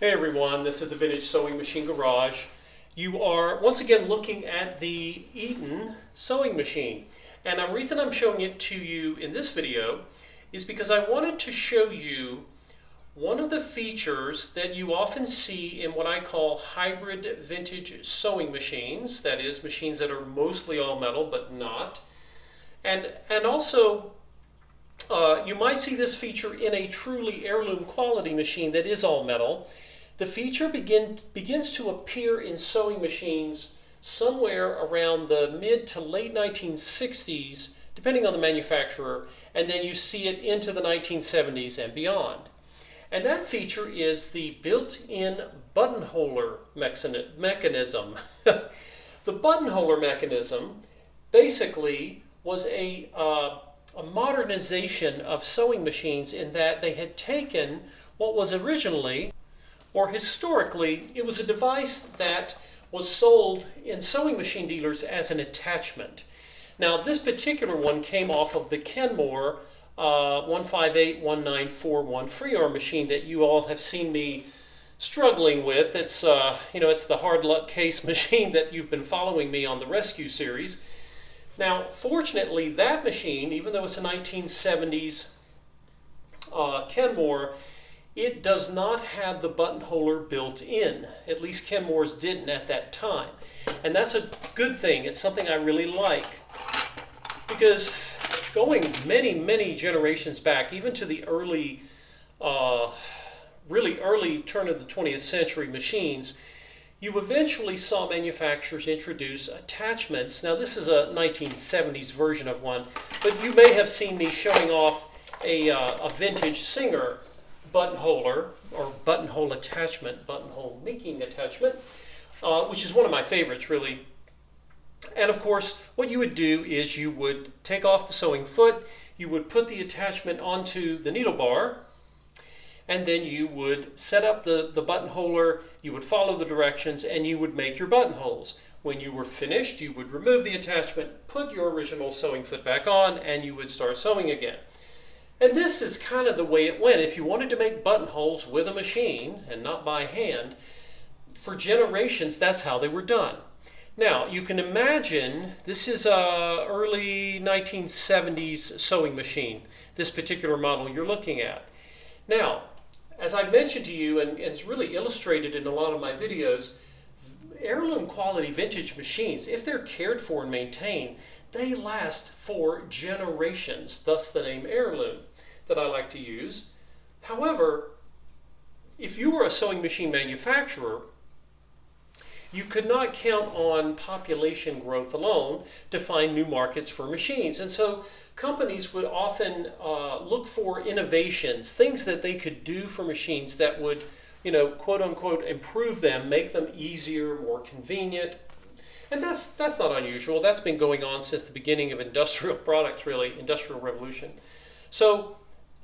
Hey everyone, this is the Vintage Sewing Machine Garage. You are once again looking at the Eaton sewing machine. And the reason I'm showing it to you in this video is because I wanted to show you one of the features that you often see in what I call hybrid vintage sewing machines. That is, machines that are mostly all metal but not. And also you might see this feature in a truly heirloom quality machine that is all metal. The feature begins to appear in sewing machines somewhere around the mid to late 1960s, depending on the manufacturer, and then you see it into the 1970s and beyond. And that feature is the built-in buttonholer mechanism. The buttonholer mechanism basically was a modernization of sewing machines in that they had taken what was originally, or historically, it was a device that was sold in sewing machine dealers as an attachment. Now, this particular one came off of the Kenmore 1581941 free arm machine that you all have seen me struggling with. It's it's the hard luck case machine that you've been following me on the rescue series. Now, fortunately, that machine, even though it's a 1970s Kenmore, it does not have the buttonholer built in. At least Kenmore's didn't at that time. And that's a good thing. It's something I really like. Because going many, many generations back, even to the early, really early turn of the 20th century machines, you eventually saw manufacturers introduce attachments. Now, this is a 1970s version of one, but you may have seen me showing off a vintage Singer buttonholer, or buttonhole attachment, buttonhole making attachment, which is one of my favorites, really. And of course, what you would do is you would take off the sewing foot, you would put the attachment onto the needle bar, and then you would set up the buttonholer, you would follow the directions, and you would make your buttonholes. When you were finished, you would remove the attachment, put your original sewing foot back on, and you would start sewing again. And this is kind of the way it went. If you wanted to make buttonholes with a machine and not by hand, for generations, that's how they were done. Now, you can imagine this is a early 1970s sewing machine, this particular model you're looking at. Now, as I mentioned to you, and it's really illustrated in a lot of my videos, heirloom quality vintage machines, if they're cared for and maintained, they last for generations, thus the name heirloom that I like to use. However, if you were a sewing machine manufacturer, you could not count on population growth alone to find new markets for machines. And so companies would often look for innovations, things that they could do for machines that would, quote unquote, improve them, make them easier, more convenient. And that's not unusual. That's been going on since the beginning of industrial products, really, Industrial Revolution. So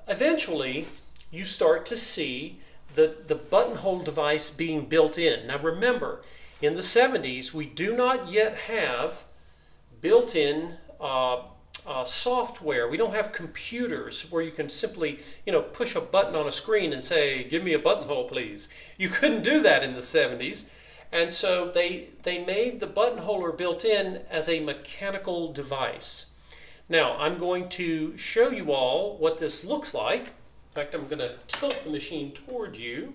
eventually, you start to see the buttonhole device being built in. Now remember, in the 70s, we do not yet have built-in software. We don't have computers where you can simply, push a button on a screen and say, "Give me a buttonhole, please." You couldn't do that in the 70s. And so they made the buttonholer built in as a mechanical device. Now, I'm going to show you all what this looks like. In fact, I'm going to tilt the machine toward you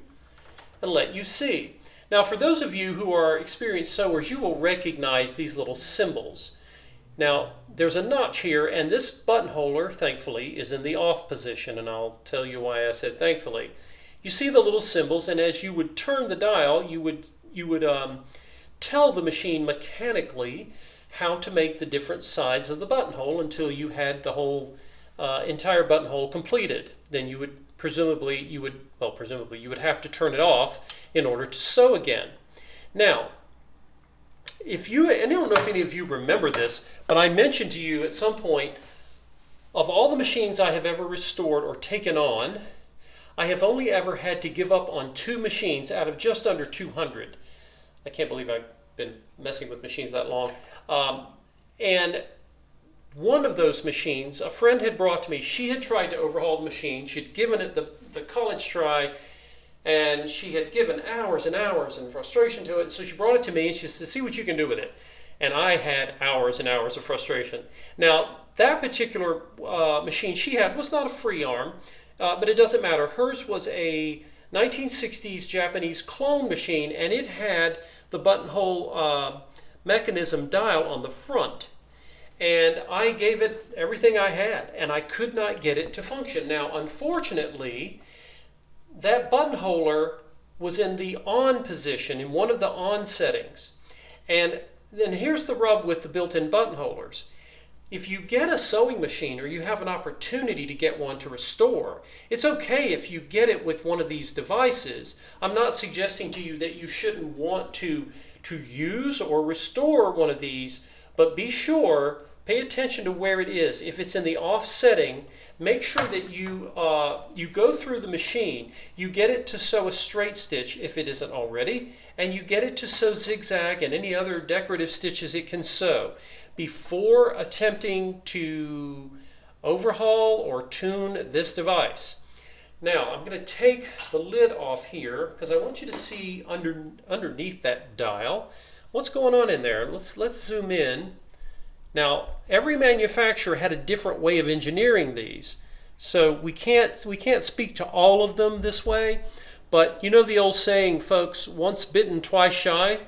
and let you see. Now, for those of you who are experienced sewers, you will recognize these little symbols. Now, there's a notch here, and this buttonholer, thankfully, is in the off position, and I'll tell you why I said thankfully. You see the little symbols, and as you would turn the dial, you would tell the machine mechanically how to make the different sides of the buttonhole until you had the whole entire buttonhole completed. Then you would presumably you would have to turn it off in order to sew again. Now, I don't know if any of you remember this, but I mentioned to you at some point, of all the machines I have ever restored or taken on, I have only ever had to give up on 2 machines out of just under 200. I can't believe I've been messing with machines that long. And one of those machines, a friend had brought to me. She had tried to overhaul the machine. She'd given it the college try, And she had given hours and hours in frustration to it. So she brought it to me and she said, see what you can do with it. And I had hours and hours of frustration. Now, that particular machine she had was not a free arm, but it doesn't matter. Hers was a 1960s Japanese clone machine, and it had the buttonhole mechanism dial on the front. And I gave it everything I had, and I could not get it to function. Now, unfortunately, that buttonholer was in the on position, in one of the on settings. And then here's the rub with the built-in buttonholers. If you get a sewing machine or you have an opportunity to get one to restore, it's okay if you get it with one of these devices. I'm not suggesting to you that you shouldn't want to use or restore one of these, but be sure, pay attention to where it is. If it's in the off setting, make sure that you go through the machine, you get it to sew a straight stitch if it isn't already, and you get it to sew zigzag and any other decorative stitches it can sew before attempting to overhaul or tune this device. Now, I'm going to take the lid off here because I want you to see underneath that dial what's going on in there. Let's zoom in. Now, every manufacturer had a different way of engineering these, so we can't speak to all of them this way. But you know the old saying, folks, once bitten, twice shy.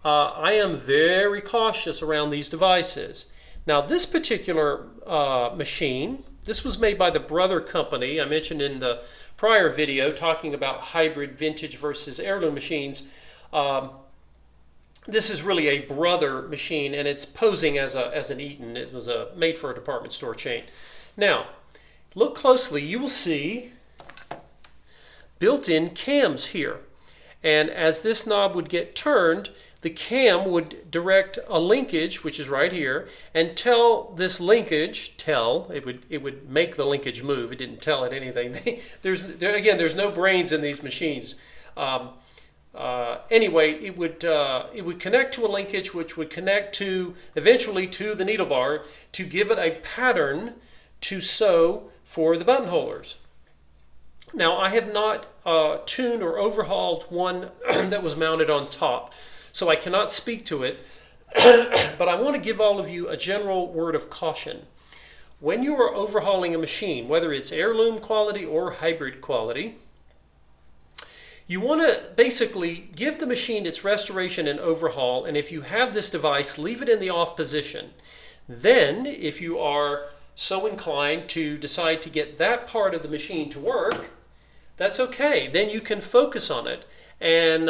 I am very cautious around these devices. Now, this particular machine, this was made by the Brother Company. I mentioned in the prior video talking about hybrid vintage versus heirloom machines. This is really a Brother machine, and it's posing as an Eaton. It was made for a department store chain. Now, look closely. You will see built-in cams here. And as this knob would get turned, the cam would direct a linkage, which is right here, and tell this linkage, it would make the linkage move. It didn't tell it anything. There's no brains in these machines. Anyway, it would connect to a linkage, which would connect eventually to the needle bar to give it a pattern to sew for the buttonholers. Now, I have not tuned or overhauled one that was mounted on top, so I cannot speak to it, but I want to give all of you a general word of caution. When you are overhauling a machine, whether it's heirloom quality or hybrid quality, you want to basically give the machine its restoration and overhaul, and if you have this device, leave it in the off position. Then, if you are so inclined to decide to get that part of the machine to work, that's okay. Then you can focus on it, and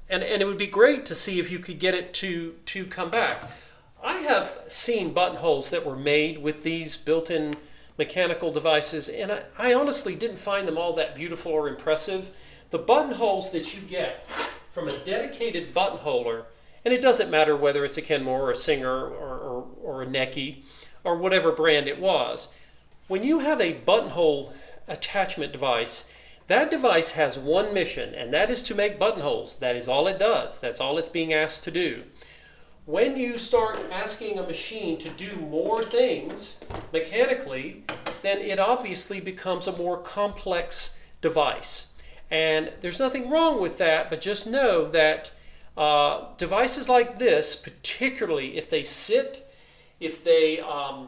it would be great to see if you could get it to come back. I have seen buttonholes that were made with these built-in mechanical devices, and I honestly didn't find them all that beautiful or impressive. The buttonholes that you get from a dedicated buttonholer, and it doesn't matter whether it's a Kenmore or a Singer or a Necky or whatever brand it was, when you have a buttonhole attachment device, that device has one mission, and that is to make buttonholes. That is all it does. That's all it's being asked to do. When you start asking a machine to do more things mechanically, then it obviously becomes a more complex device. And there's nothing wrong with that, but just know that devices like this, particularly if they are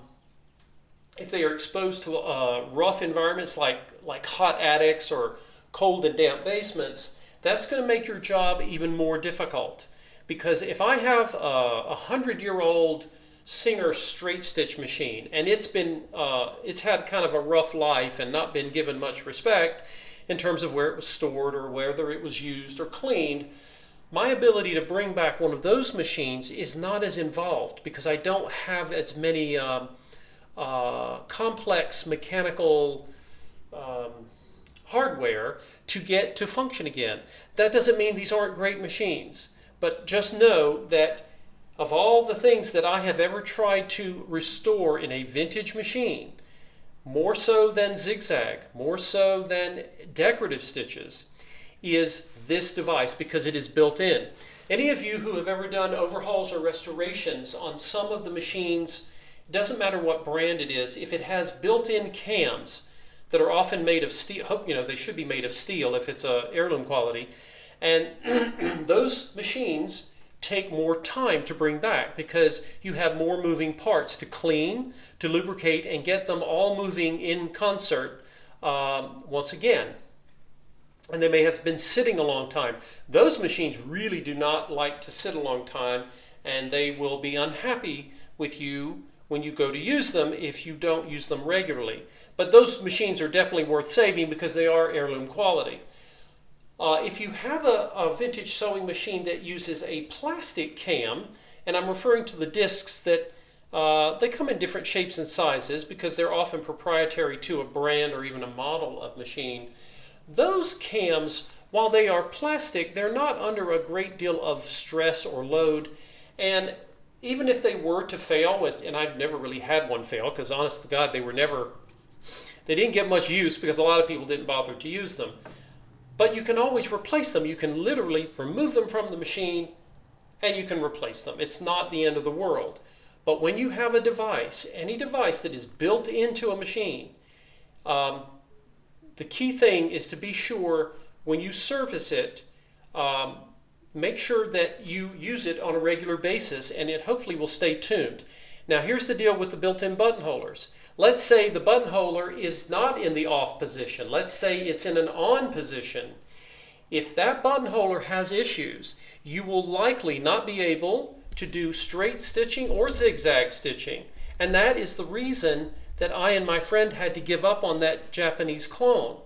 exposed to rough environments like hot attics or cold and damp basements, that's going to make your job even more difficult. Because if I have a 100-year-old Singer straight stitch machine, and it's had kind of a rough life and not been given much respect in terms of where it was stored or whether it was used or cleaned, my ability to bring back one of those machines is not as involved because I don't have as many complex mechanical hardware to get to function again. That doesn't mean these aren't great machines, but just know that of all the things that I have ever tried to restore in a vintage machine, more so than zigzag, more so than decorative stitches, is this device because it is built in. Any of you who have ever done overhauls or restorations on some of the machines, it doesn't matter what brand it is, if it has built-in cams, that are often made of steel. You know, they should be made of steel if it's heirloom quality. And those machines take more time to bring back because you have more moving parts to clean, to lubricate, and get them all moving in concert once again. And they may have been sitting a long time. Those machines really do not like to sit a long time, and they will be unhappy with you when you go to use them if you don't use them regularly. But those machines are definitely worth saving because they are heirloom quality. If you have a vintage sewing machine that uses a plastic cam, and I'm referring to the discs that they come in different shapes and sizes because they're often proprietary to a brand or even a model of machine. Those cams, while they are plastic, they're not under a great deal of stress or load. And even if they were to fail, and I've never really had one fail because honest to God, they didn't get much use because a lot of people didn't bother to use them. But you can always replace them. You can literally remove them from the machine and you can replace them. It's not the end of the world. But when you have a device, any device that is built into a machine, the key thing is to be sure when you service it, make sure that you use it on a regular basis and it hopefully will stay tuned. Now here's the deal with the built-in buttonholers. Let's say the buttonholer is not in the off position. Let's say it's in an on position. If that buttonholer has issues, you will likely not be able to do straight stitching or zigzag stitching. And that is the reason that I and my friend had to give up on that Japanese clone.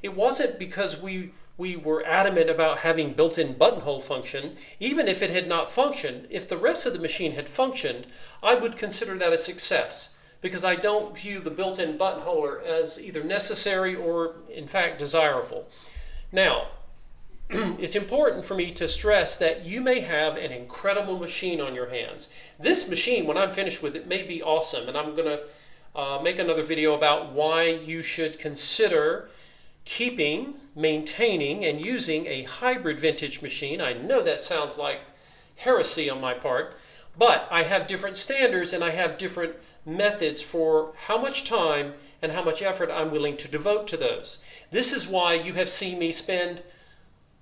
It wasn't because we were adamant about having built-in buttonhole function. Even if it had not functioned, if the rest of the machine had functioned, I would consider that a success because I don't view the built-in buttonholer as either necessary or, in fact, desirable. Now, it's important for me to stress that you may have an incredible machine on your hands. This machine, when I'm finished with it, may be awesome, and I'm going to make another video about why you should consider keeping, maintaining, and using a hybrid vintage machine. I know that sounds like heresy on my part, but I have different standards and I have different methods for how much time and how much effort I'm willing to devote to those. This is why you have seen me spend,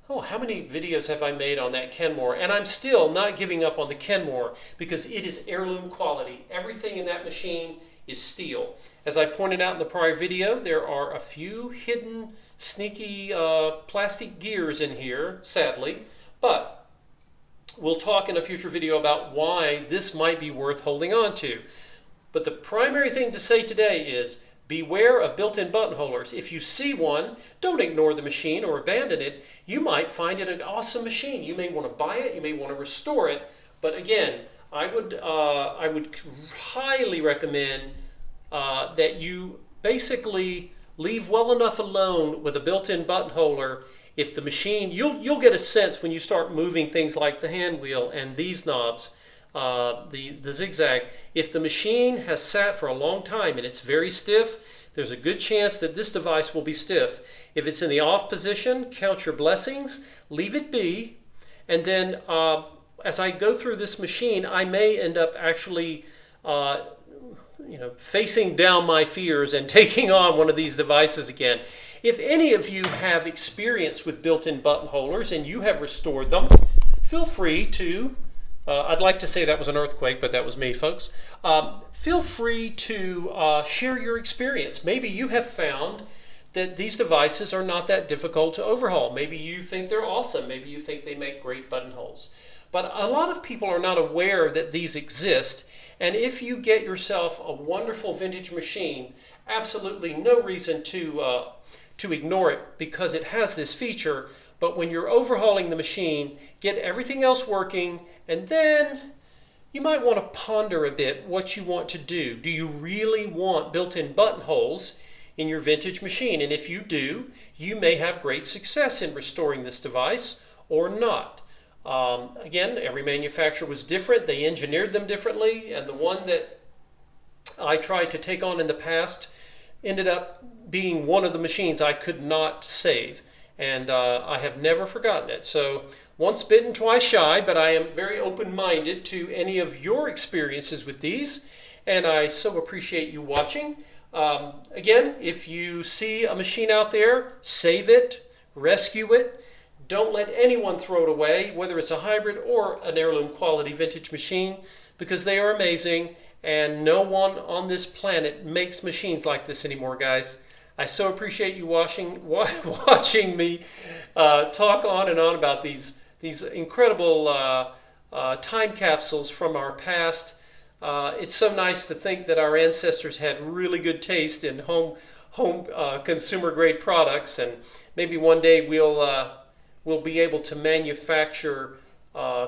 how many videos have I made on that Kenmore? And I'm still not giving up on the Kenmore because it is heirloom quality. Everything in that machine is steel. As I pointed out in the prior video, there are a few hidden, sneaky plastic gears in here, sadly, but we'll talk in a future video about why this might be worth holding on to. But the primary thing to say today is beware of built-in buttonholers. If you see one, don't ignore the machine or abandon it. You might find it an awesome machine. You may want to buy it, you may want to restore it, but again, I would highly recommend that you basically leave well enough alone with a built-in buttonholer. If the machine, you'll get a sense when you start moving things like the hand wheel and these knobs, the zigzag. If the machine has sat for a long time and it's very stiff, there's a good chance that this device will be stiff. If it's in the off position, count your blessings, leave it be, and then as I go through this machine, I may end up actually facing down my fears and taking on one of these devices again. If any of you have experience with built-in buttonholers and you have restored them, feel free to, I'd like to say that was an earthquake, but that was me, folks. Feel free to share your experience. Maybe you have found that these devices are not that difficult to overhaul. Maybe you think they're awesome. Maybe you think they make great buttonholes. But a lot of people are not aware that these exist. And if you get yourself a wonderful vintage machine, absolutely no reason to ignore it because it has this feature. But when you're overhauling the machine, get everything else working, and then you might want to ponder a bit what you want to do. Do you really want built-in buttonholes in your vintage machine? And if you do, you may have great success in restoring this device or not. Again, every manufacturer was different. They engineered them differently, and the one that I tried to take on in the past ended up being one of the machines I could not save, and I have never forgotten it. So once bitten, twice shy, but I am very open-minded to any of your experiences with these, and I so appreciate you watching. Again, if you see a machine out there, save it, rescue it. Don't let anyone throw it away, whether it's a hybrid or an heirloom quality vintage machine, because they are amazing, and no one on this planet makes machines like this anymore, guys. I so appreciate you watching me talk on and on about these incredible time capsules from our past. It's so nice to think that our ancestors had really good taste in home consumer grade products, and maybe one day we'll be able to manufacture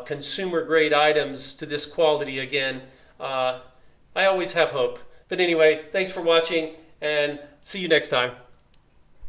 consumer grade items to this quality again. I always have hope. But anyway, thanks for watching, and see you next time.